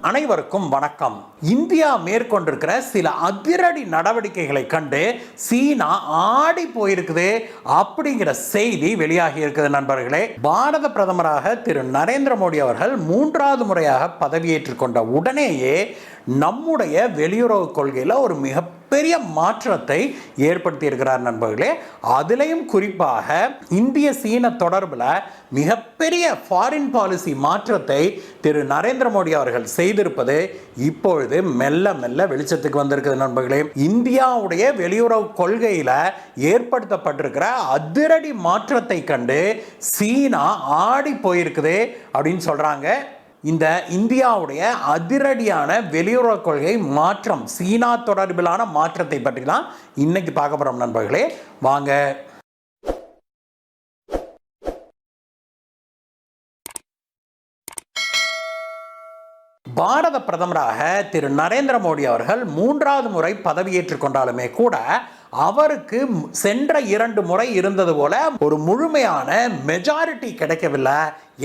அனைவருக்கும் வணக்கம். இந்தியா மேற்கொண்டிருக்கிற சில அதிரடி நடவடிக்கைகளை கண்டு சீனா ஆடி போயிருக்குது அப்படிங்கிற செய்தி வெளியாகி இருக்குது நண்பர்களே. பாரத பிரதமராக திரு நரேந்திர மோடி அவர்கள் 3வது முறையாக பதவியேற்றுக் கொண்ட உடனேயே நம்முடைய வெளியுறவு கொள்கையில் ஒரு மிகப்பெரிய மாற்றத்தை ஏற்படுத்தி இருக்கிறார் நண்பர்களே. அதிலையும் குறிப்பாக இந்திய சீன தொடர்பில் மிகப்பெரிய ஃபாரின் பாலிசி மாற்றத்தை திரு நரேந்திர மோடி அவர்கள் செய்திருப்பது இப்பொழுது மெல்ல மெல்ல வெளிச்சத்துக்கு வந்திருக்குது நண்பர்களே. இந்தியாவுடைய வெளியுறவு கொள்கையில் ஏற்படுத்தப்பட்டிருக்கிற அதிரடி மாற்றத்தை கண்டு சீனா ஆடி போயிருக்குது அப்படின்னு சொல்றாங்க. இந்த இந்தியாவுடைய அதிரடியான வெளியுறவு கொள்கை மாற்றம், சீனா தொடர்பிலான மாற்றத்தை பற்றி தான் இன்னைக்கு பார்க்க போறோம் நண்பர்களே. வாங்க. பாரத பிரதமராக திரு நரேந்திர மோடி அவர்கள் 3வது முறை பதவியேற்றுக் கொண்டாலுமே கூட அவருக்கு சென்ற 2 முறை இருந்தது போல ஒரு முழுமையான மெஜாரிட்டி கிடைக்கவில்லை.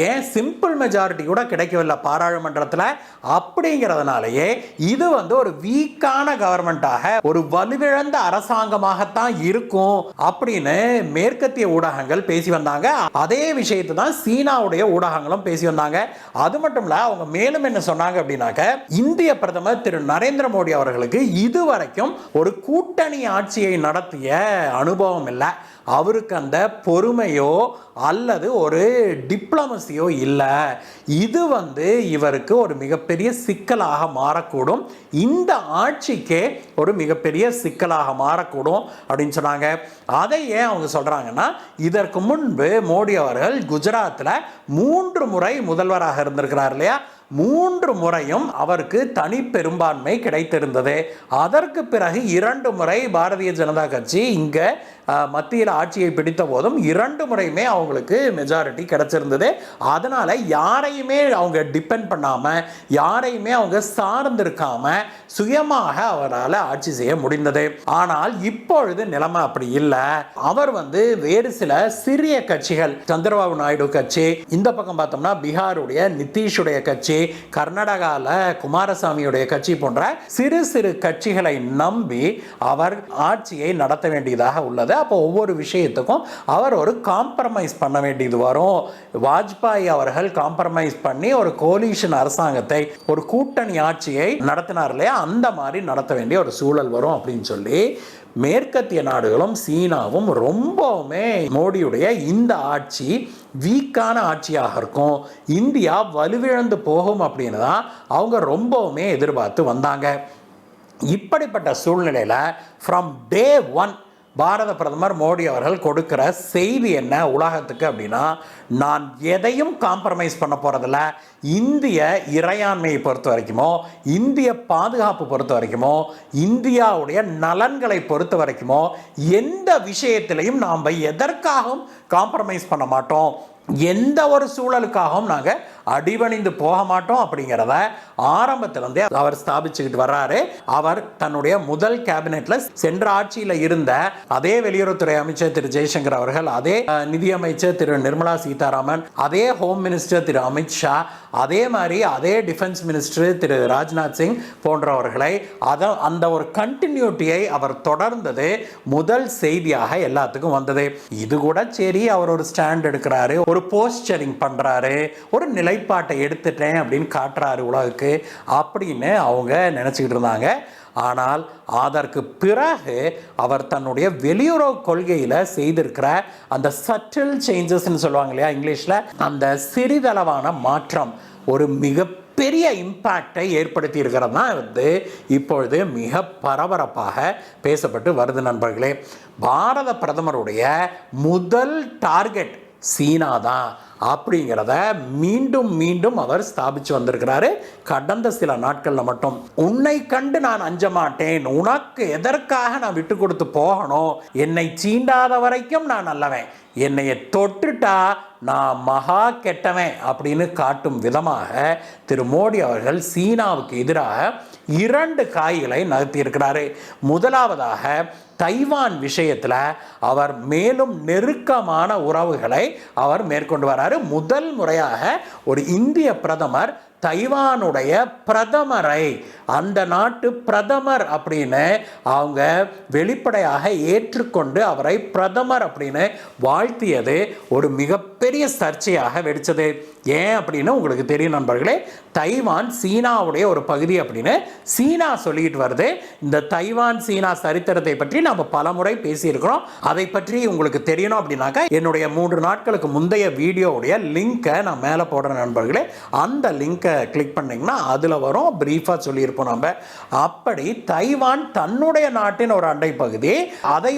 ஏன் சிம்பிள் மெஜாரிட்டி கூட கிடைக்கவில்லை பாராளுமன்றத்தில். அப்படிங்கிறதுனாலேயே இது ஒரு வீக்கான கவர்மெண்டாக, ஒரு வலுவிழந்த அரசாங்கமாகத்தான் இருக்கும் அப்படின்னு மேற்கத்திய ஊடகங்கள் பேசி வந்தாங்க. அதே விஷயத்தை தான் சீனாவுடைய ஊடகங்களும் பேசி வந்தாங்க. அது மட்டும் இல்ல, அவங்க மேலும் என்ன சொன்னாங்க அப்படின்னாக்க, இந்திய பிரதமர் திரு நரேந்திர மோடி அவர்களுக்கு இதுவரைக்கும் ஒரு கூட்டணி ஆட்சியை நடத்திய அனுபவம் இல்லை. அவருக்கு அந்த பொறுமையோ அல்லது ஒரு டிப்ளமசியோ இல்லை. இது இவருக்கு ஒரு மிகப்பெரிய சிக்கலாக மாறக்கூடும், இந்த ஆட்சிக்கே ஒரு மிகப்பெரிய சிக்கலாக மாறக்கூடும் அப்படின்னு சொன்னாங்க. அதை ஏன் அவங்க சொல்றாங்கன்னா, இதற்கு முன்பு மோடி அவர்கள் குஜராத்தில் 3 முறை முதல்வராக இருந்திருக்கிறார் இல்லையா. 3 முறையும் அவருக்கு தனி பெரும்பான்மை கிடைத்திருந்தது. அதற்கு பிறகு 2 முறை பாரதிய ஜனதா கட்சி இங்க மத்தியில் ஆட்சியை பிடித்த போதும் 2 முறையுமே அவங்களுக்கு மெஜாரிட்டி கிடைச்சிருந்தது. அதனால யாரையுமே அவங்க டிபெண்ட் பண்ணாம, யாரையுமே அவங்க சார்ந்திருக்காம சுயமாக அவரால் ஆட்சி செய்ய முடிந்தது. ஆனால் இப்பொழுது நிலைமை அப்படி இல்லை. அவர் வேறு சில சிறிய கட்சிகள், சந்திரபாபு நாயுடு கட்சி, இந்த பக்கம் பார்த்தோம்னா பீகாருடைய நிதிஷுடைய கட்சி, கர்நாடகால குமாரசாமியுடைய கட்சி போன்ற சிறு சிறு கட்சிகளை நம்பி அவர் ஆட்சியை நடத்த வேண்டியதாக உள்ளது. அப்போ ஒவ்வொரு விஷயத்துக்கும் அவர் ஒரு காம்ப்ரமைஸ் பண்ண வேண்டியது வரும். வாஜ்பாய் அவர்கள் காம்ப்ரமைஸ் பண்ணி ஒரு கோலிஷன் அரசாங்கத்தை, ஒரு கூட்டணி ஆட்சியை நடத்தினார் இல்லையா, அந்த மாதிரி நடத்த வேண்டிய ஒரு சூழல் வரும் அப்படின்னு சொல்லி மேற்கத்திய நாடுகளும் சீனாவும் ரொம்பவுமே மோடியுடைய இந்த ஆட்சி வீக்கான ஆட்சியாக இருக்கும், இந்தியா வலுவிழந்து போகும் அப்படின்னு தான் அவங்க ரொம்பவுமே எதிர்பார்த்து வந்தாங்க. இப்படிப்பட்ட சூழ்நிலையில் ஃப்ரம் டே 1 பாரத பிரதமர் மோடி அவர்கள் கொடுக்கிற செய்தி என்ன உலகத்துக்கு அப்படின்னா, நான் எதையும் காம்ப்ரமைஸ் பண்ண போறதில்ல. இந்திய இறையாண்மையை பொறுத்த வரைக்குமோ, இந்திய பாதுகாப்பு பொறுத்த வரைக்குமோ, இந்தியாவுடைய நலன்களை பொறுத்த வரைக்குமோ எந்த விஷயத்திலையும் நாம் எதற்காகவும் காம்ப்ரமைஸ் பண்ண மாட்டோம், எந்த ஒரு சூழலுக்காகவும் நாங்கள் அடிபணிந்து போக மாட்டோம் அப்படிங்கிறத ஆரம்பத்திலிருந்தே அவர் ஸ்தாபிச்சுக்கிட்டு வர்றாரு. அவர் தன்னுடைய முதல் கேபினெட்ல சென்ற ஆட்சியில் இருந்த அதே வெளியுறவுத்துறை அமைச்சர் திரு ஜெய்சங்கர் அவர்கள், அதே நிதியமைச்சர் திரு நிர்மலா சீதாராமன், அதே ஹோம் மினிஸ்டர் திரு அமித்ஷா, அதே மாதிரி அதே டிஃபென்ஸ் மினிஸ்டர் திரு ராஜ்நாத் சிங் போன்றவர்களை அந்த ஒரு கண்டினியூட்டியை அவர் தொடர்ந்தது முதல் செய்தியாக எல்லாத்துக்கும் வந்தது. இது கூட சரி, அவர் ஒரு ஸ்டாண்ட் எடுக்கிறாரு, ஒரு போஸ்டரிங் பண்றாரு, ஒரு நிலைப்பாட்டை எடுத்துட்டேன் அப்படின்னு காட்டுறாரு உலகுக்கு அப்படின்னு அவங்க நினைச்சுக்கிட்டு இருந்தாங்க. ஆனால் அதற்கு பிறகு அவர் தன்னுடைய வெளியுறவு கொள்கையில் செய்திருக்கிற அந்த சட்டில் சேஞ்சஸ்ன்னு சொல்லுவாங்க இல்லையா இங்கிலீஷில், அந்த சிறிதளவான மாற்றம் ஒரு மிகப்பெரிய இம்பாக்டை ஏற்படுத்தி இருக்கிறது தான் இப்பொழுது மிக பரபரப்பாக பேசப்பட்டு வருது நண்பர்களே. பாரத பிரதமருடைய முதல் டார்கெட் சீனா தான் அப்படிங்கிறத மீண்டும் மீண்டும் அவர் ஸ்தாபிச்சு வந்திருக்கிறாரு. கடந்த சில நாட்களில் மட்டும், உன்னை கண்டு நான் அஞ்ச மாட்டேன், உனக்கு எதற்காக நான் விட்டு கொடுத்து போகணும், என்னை சீண்டாத வரைக்கும் நான் நல்லவன், என்னைய தொட்டுட்டா நான் மகா கெட்டவன் அப்படின்னு காட்டும் விதமாக திரு மோடி அவர்கள் சீனாவுக்கு எதிராக 2 காய்களை நகர்த்தியிருக்கிறாரு. முதலாவதாக தைவான் விஷயத்தில் அவர் மேலும் நெருக்கமான உறவுகளை அவர் மேற்கொண்டு வராரு. முதல் முறையாக ஒரு இந்திய பிரதமர் தைவானுடைய பிரதமரை, அந்த நாட்டு பிரதமர் அப்படின்னு அவங்க வெளிப்படையாக ஏற்றுக்கொண்டு அவரை பிரதமர் அப்படின்னு வாழ்த்தியது ஒரு மிகப்பெரிய சர்ச்சையாக வெடிச்சது. ஏன் அப்படின்னு உங்களுக்கு தெரியும் நண்பர்களே, தைவான் சீனாவுடைய ஒரு பகுதி அப்படின்னு சீனா சொல்லிட்டு வருது. இந்த தைவான் சீனா சரித்திரத்தை பற்றி நம்ம பல முறை பேசியிருக்கிறோம். அதை பற்றி உங்களுக்கு தெரியணும் அப்படின்னாக்கா என்னுடைய 3 நாட்களுக்கு முந்தைய வீடியோவுடைய லிங்கை நான் மேலே போடுறேன் நண்பர்களே. அந்த லிங்கை கிளிக் பண்ணிங்கன்னா அதில் வரும், பிரீஃபாக சொல்லியிருப்போம் நம்ம. அப்படி தைவான் தன்னுடைய நாட்டின் ஒரு அண்டை பகுதி, அதை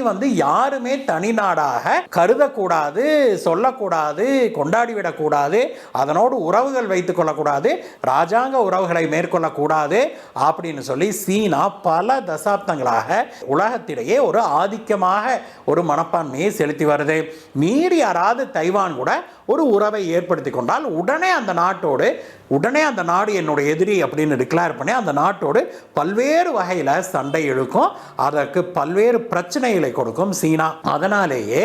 யாருமே தனி நாடாக கருதக்கூடாது, சொல்லக்கூடாது, கொண்டாடிவிடக்கூடாது, அதனோடு உறவுகள் வைத்துக் கொள்ளக்கூடாது, ராஜாங்க உறவுகளை மேற்கொள்ளக்கூடாது அப்படின்னு சொல்லி சீனா பல தசாப்தங்களாக உலகத்திலேயே ஒரு ஆதிக்கமாக ஒரு மனப்பான்மையை செலுத்தி வருது. மீறி யாராவது தைவான் கூட ஒரு உறவை ஏற்படுத்தி கொண்டால் உடனே அந்த நாடு என்னுடைய எதிரி அப்படின்னு டிக்ளேர் பண்ணி அந்த நாட்டோடு பல்வேறு வகையில் சண்டை இழுக்கும், அதற்கு பல்வேறு பிரச்சனைகளை கொடுக்கும் சீனா. அதனாலேயே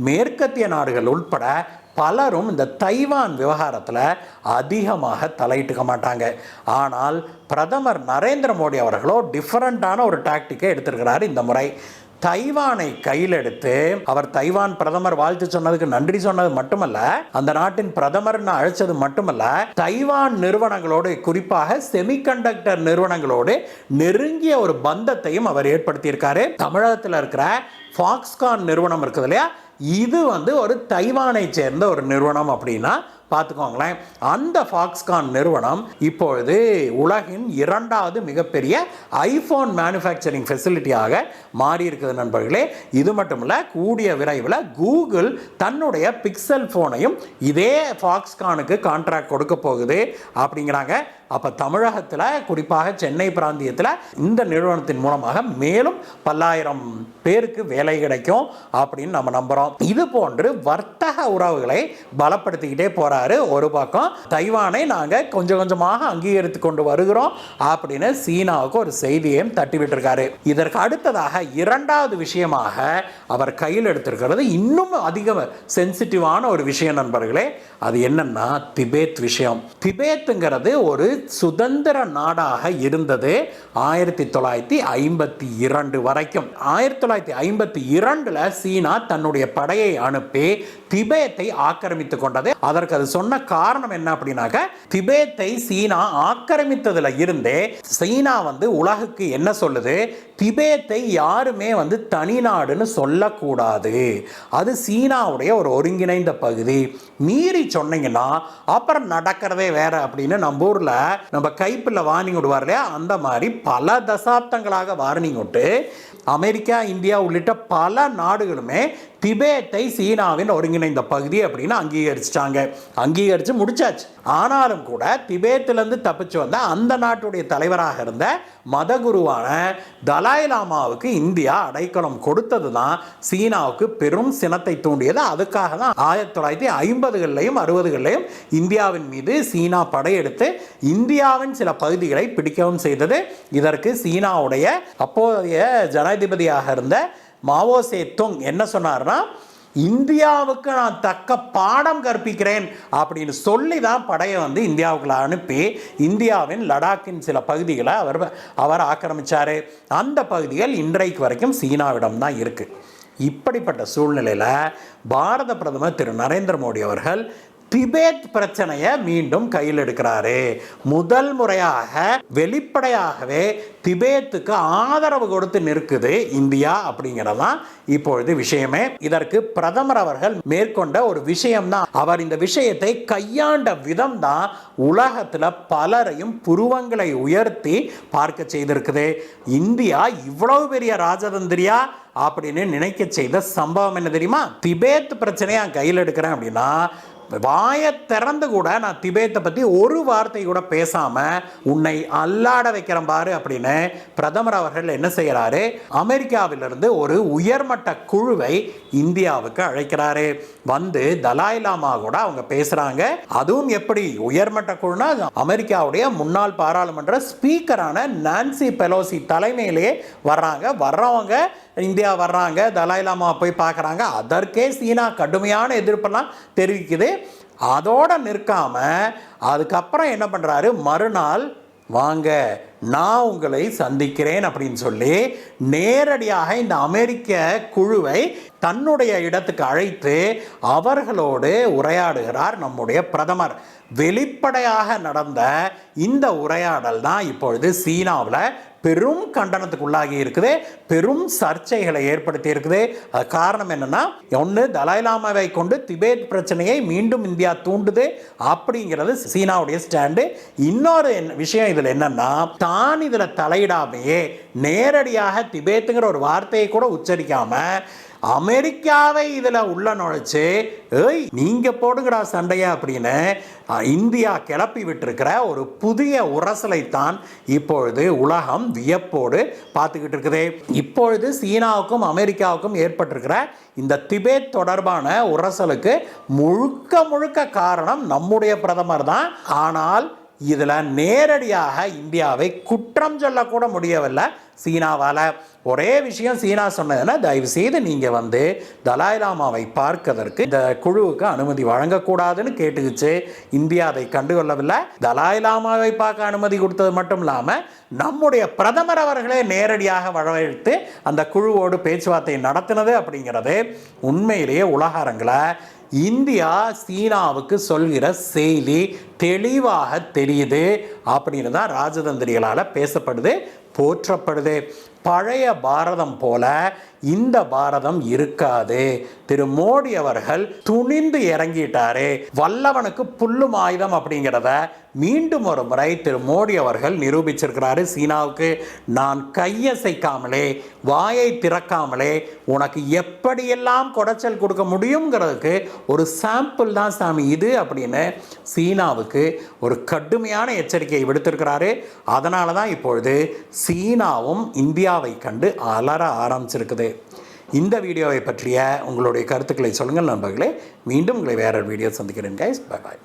மேற்கத்திய நாடுகள் உட்பட பலரும் இந்த தைவான் விவகாரத்தில் அதிகமாக தலையிட்டுக்க மாட்டாங்க. ஆனால் பிரதமர் நரேந்திர மோடி அவர்களோ டிஃபரண்டான ஒரு டாக்டிக்கை எடுத்திருக்கிறார் இந்த முறை. தைவானை கையில் எடுத்து அவர் தைவான் பிரதமர் வாழ்த்து சொன்னதுக்கு நன்றி சொன்னது மட்டுமல்ல, அந்த நாட்டின் பிரதமர் அழைச்சது மட்டுமல்ல, தைவான் நிறுவனங்களோடு, குறிப்பாக செமிகண்டக்டர் நிறுவனங்களோடு நெருங்கிய ஒரு பந்தத்தையும் அவர் ஏற்படுத்தியிருக்காரு. தமிழகத்தில் இருக்கிற ஃபாக்ஸ்கான் நிறுவனம் இருக்குது இல்லையா, இது ஒரு தைவானை சேர்ந்த ஒரு நிறுவனம் அப்படின்னா பார்த்துக்கோங்களேன். அந்த ஃபாக்ஸ்கான் நிறுவனம் இப்பொழுது உலகின் 2வது மிகப்பெரிய ஐஃபோன் மேனுஃபேக்சரிங் ஃபெசிலிட்டியாக மாறி இருக்குது நண்பர்களே. இது மட்டும் இல்லை, கூடிய விரைவில் கூகுள் தன்னுடைய பிக்சல் ஃபோனையும் இதே ஃபாக்ஸ்கானுக்கு கான்ட்ராக்ட் கொடுக்க போகுது அப்படிங்கிறாங்க. அப்போ தமிழகத்தில், குறிப்பாக சென்னை பிராந்தியத்தில் இந்த நிறுவனத்தின் மூலமாக மேலும் பல்லாயிரம் பேருக்கு வேலை கிடைக்கும் அப்படின்னு நம்ம நம்புகிறோம். இது போன்று வர்த்தக உறவுகளை பலப்படுத்திக்கிட்டே போகிறார். ஒரு பக்கம் தைவானை நாங்கள் கொஞ்சம் கொஞ்சமாக அங்கீகரித்து கொண்டு வருகிறோம் அப்படின்னு சீனாவுக்கு ஒரு செய்தியையும் தட்டிவிட்டிருக்காரு. இதற்கு அடுத்ததாக 2வது விஷயமாக அவர் கையில் எடுத்திருக்கிறது இன்னும் அதிக சென்சிட்டிவான ஒரு விஷயம் நண்பர்களே. அது என்னன்னா திபேத் விஷயம். திபேத்துங்கிறது ஒரு சுதந்திர நாடாக இருந்தது 1952 வரைக்கும். 1952 சீனா தன்னுடைய படையை அனுப்பி திபேத்தை ஆக்கிரமித்துக் கொண்டது. அதற்கு அது சொன்ன காரணம் என்ன அப்படின்னாக்க, திபேத்தை சீனா ஆக்கிரமித்ததுல இருந்தே சீனா உலகுக்கு என்ன சொல்லுது, திபேத்தை யாருமே தனி நாடுன்னு சொல்லக்கூடாது, அது சீனாவுடைய ஒரு ஒருங்கிணைந்த பகுதி, மீறி சொன்னீங்கன்னா அப்புறம் நடக்கிறதே வேற அப்படின்னு நம்ம ஊர்ல நம்ம கைப்பில் வார்னிங் விடுவார் இல்லையா, அந்த மாதிரி பல தசாப்தங்களாக வார்னிங் விட்டு அமெரிக்கா, இந்தியா உள்ளிட்ட பல நாடுகளுமே திபேத்தை சீனாவின் ஒருங்கிணைந்த பகுதி அப்படின்னு அங்கீகரிச்சு முடிச்சாச்சு. ஆனாலும் கூட திபேத்திலிருந்து தப்பிச்சு வந்த அந்த நாட்டுடைய தலைவராக இருந்த மதகுருவான தலாய் லாமாவுக்கு இந்தியா அடைக்கலம் கொடுத்தது தான் சீனாவுக்கு பெரும் சினத்தை தூண்டியது. அதுக்காக தான் 1950களிலையும் 60களிலையும் இந்தியாவின் மீது சீனா படையெடுத்து இந்தியாவின் சில பகுதிகளை பிடிக்கவும் செய்தது. இதற்கு சீனாவுடைய அப்போதைய ஜனாதிபதியாக இருந்த மாவோ சே துங் என்ன சொன்னார்னா, இந்தியாவுக்கு நான் தக்க பாடம் கற்பிக்கிறேன் அப்படின்னு சொல்லி தான் படையை இந்தியாவுக்குள்ள அனுப்பி இந்தியாவின் லடாக்கின் சில பகுதிகளை அவர் ஆக்கிரமிச்சார். அந்த பகுதிகள் இன்றைக்கு வரைக்கும் சீனாவிடம் தான் இருக்கு. இப்படிப்பட்ட சூழ்நிலையில் பாரத பிரதமர் திரு நரேந்திர மோடி அவர்கள் திபேத் பிரச்சனையை மீண்டும் கையில் எடுக்கிறாரு. முதல் முறையாக வெளிப்படையாகவே திபேத்துக்கு ஆதரவு கொடுத்து நிற்குது இந்தியா அப்படிங்கிறதான் இப்பொழுது விஷயமே. இதற்கு பிரதமர் அவர்கள் மேற்கொண்ட ஒரு விஷயம்தான், அவர் இந்த விஷயத்தை கையாண்ட விதம் தான் உலகத்தில் பலரையும் புருவங்களை உயர்த்தி பார்க்க செய்திருக்குது. இந்தியா இவ்வளவு பெரிய ராஜதந்திரியா அப்படின்னு நினைக்க செய்த சம்பவம் என்ன தெரியுமா? திபேத் பிரச்சனையை கையில் எடுக்கிறேன் அப்படின்னா வாயை திறந்து கூட நான் திபேத்தை பற்றி ஒரு வார்த்தை கூட பேசாமல் உன்னை அல்லாட வைக்கிறேன் பாரு அப்படின்னு பிரதமர் அவர்கள் என்ன செய்கிறாரு, அமெரிக்காவிலிருந்து ஒரு உயர்மட்ட குழுவை இந்தியாவுக்கு அழைக்கிறாரு. தலாய் லாமா கூட அவங்க பேசுகிறாங்க. அதுவும் எப்படி உயர்மட்ட குழுனா, அமெரிக்காவுடைய முன்னாள் பாராளுமன்ற ஸ்பீக்கரான நான்சி பெலோசி தலைமையிலேயே வர்றவங்க இந்தியா வர்றாங்க, தலாய் லாமா போய் பார்க்குறாங்க. அதற்கே சீனா கடுமையான எதிர்ப்பெல்லாம் தெரிவிக்குது. அதோட நிற்காம அதுக்கப்புறம் என்ன பண்ணுறாரு, மறுநாள் வாங்க நான் உங்களை சந்திக்கிறேன் அப்படின்னு சொல்லி நேரடியாக இந்த அமெரிக்க குழுவை தன்னுடைய இடத்துக்கு அழைத்து அவர்களோடு உரையாடுகிறார் நம்முடைய பிரதமர். வெளிப்படையாக நடந்த இந்த உரையாடல் தான் இப்பொழுது சீனாவில் பெரும் கண்டனத்துக்குள்ளாகி இருக்குது, பெரும் சர்ச்சைகளை ஏற்படுத்தி இருக்குது. அது காரணம் என்னன்னா, ஒன்று தலாய்லாமாவை கொண்டு திபேத் பிரச்சனையை மீண்டும் இந்தியா தூண்டுது அப்படிங்கிறது சீனாவுடைய ஸ்டாண்டு. இன்னொரு விஷயம் இதில் என்னன்னா, தான் இதில் தலையிடாமையே நேரடியாக திபேத்துங்கிற ஒரு வார்த்தையை கூட உச்சரிக்காம அமெரிக்காவை இதில் உள்ள நுழைச்சு ஏய் நீங்கள் போடுங்கடா சண்டையா அப்படின்னு இந்தியா கிளப்பி விட்டிருக்கிற ஒரு புதிய உரசலைத்தான் இப்பொழுது உலகம் வியப்போடு பார்த்துக்கிட்டு இருக்குது. இப்பொழுது சீனாவுக்கும் அமெரிக்காவுக்கும் ஏற்பட்டிருக்கிற இந்த திபேத் தொடர்பான உரசலுக்கு முழுக்க முழுக்க காரணம் நம்முடைய பிரதமர் தான். ஆனால் இதில் நேரடியாக இந்தியாவை குற்றம் சொல்லக்கூட முடியவில்லை சீனாவால். ஒரே விஷயம் சீனா சொன்னதுன்னா, தயவு செய்து நீங்கள் வந்து தலாய்லாமாவை பார்க்கதற்கு இந்த குழுவுக்கு அனுமதி வழங்கக்கூடாதுன்னு கேட்டுக்கிச்சு. இந்தியா அதை கண்டுகொள்ளவில்லை. தலாய்லாமாவை பார்க்க அனுமதி கொடுத்தது மட்டும் இல்லாமல் நம்முடைய பிரதமர் அவர்களே நேரடியாக வரவழைத்து அந்த குழுவோடு பேச்சுவார்த்தை நடத்தினது அப்படிங்கிறது உண்மையிலேயே உலக அரங்கில் இந்தியா சீனாவுக்கு சொல்கிற செய்தி தெளிவாக தெரியுது அப்படின்னு தான் ராஜதந்திரிகளால் பேசப்படுது, போற்றப்படுது. பழைய பாரதம் போல இந்த பாரதம் இருக்காது. திரு மோடி அவர்கள் துணிந்து இறங்கிட்டாரு. வல்லவனுக்கு புல்லும் ஆயுதம் அப்படிங்கிறத மீண்டும் ஒரு முறை திரு மோடி அவர்கள் நிரூபிச்சிருக்கிறாரு சீனாவுக்கு. நான் கையசைக்காமலே வாயை திறக்காமலே உனக்கு எப்படியெல்லாம் குடைச்சல் கொடுக்க முடியுங்கிறதுக்கு ஒரு சாம்பிள் தான் சாமி இது அப்படின்னு சீனாவுக்கு ஒரு கடுமையான எச்சரிக்கையை விடுத்திருக்கிறாரு. அதனால தான் இப்பொழுது சீனாவும் இந்தியாவை கண்டு அலற ஆரம்பிச்சிருக்குது. இந்த வீடியோவை பற்றிய உங்களுடைய கருத்துக்களை சொல்லுங்கள் நண்பர்களே. மீண்டும் உங்களை வேற வீடியோ சந்திக்கிறேன் கைஸ். Bye bye.